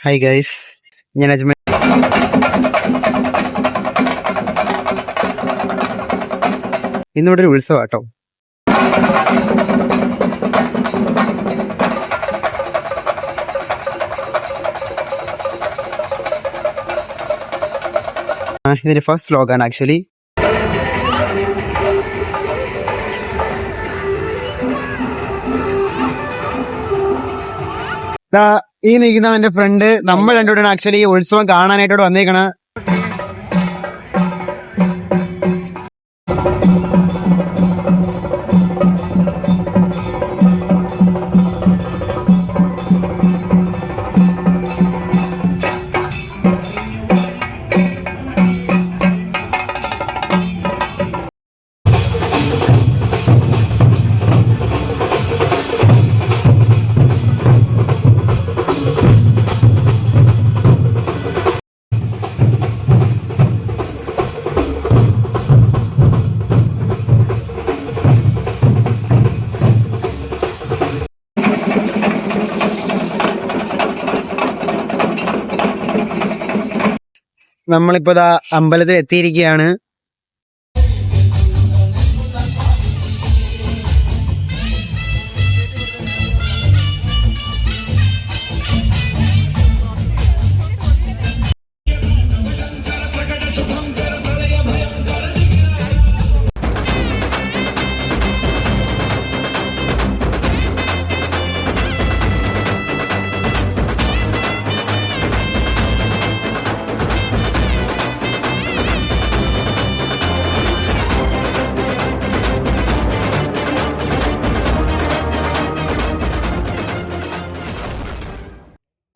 Hi guys, ഞാൻ അജ്മൽ. ഇന്നിവിടെ ഒരു ഉത്സവം കേട്ടോ. ഇതിന്റെ ഫസ്റ്റ് വ്ലോഗാണ് ആക്ച്വലി. ഈ നിൽക്കുന്ന എന്റെ ഫ്രണ്ട്. നമ്മൾ രണ്ടുകൂടെ ആക്ച്വലി ഉത്സവം കാണാനായിട്ടോട് വന്നേക്കണ. നമ്മളിപ്പോ ദാ അമ്പലത്തിൽ എത്തിയിരിക്കുകയാണ്.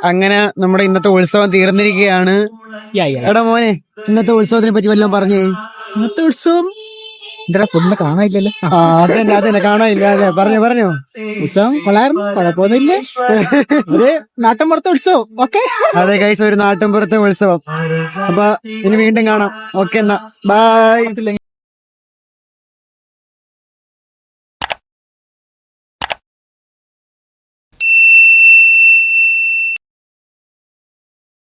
അങ്ങനെ നമ്മുടെ ഇന്നത്തെ ഉത്സവം തീർന്നിരിക്കുകയാണ്. എടാ മോനെ, ഇന്നത്തെ ഉത്സവത്തിനെ പറ്റി വല്ലതും പറഞ്ഞേ. ഇന്നത്തെ ഉത്സവം എന്താ പൊണ്ണെ കാണാനില്ലല്ലോ. അതന്നെ കാണാനില്ല. അതെ, പറഞ്ഞോ. ഉത്സവം കൊള്ളായിരുന്നു, കുഴപ്പമൊന്നുമില്ല. ഒരു നാട്ടിൻപുറത്തെ ഉത്സവം. ഓക്കെ, അതെ ഗൈസ്, ഒരു നാട്ടിൻപുറത്തെ ഉത്സവം. അപ്പൊ ഇനി വീണ്ടും കാണാം. ഓക്കെ, എന്നാ ബൈ.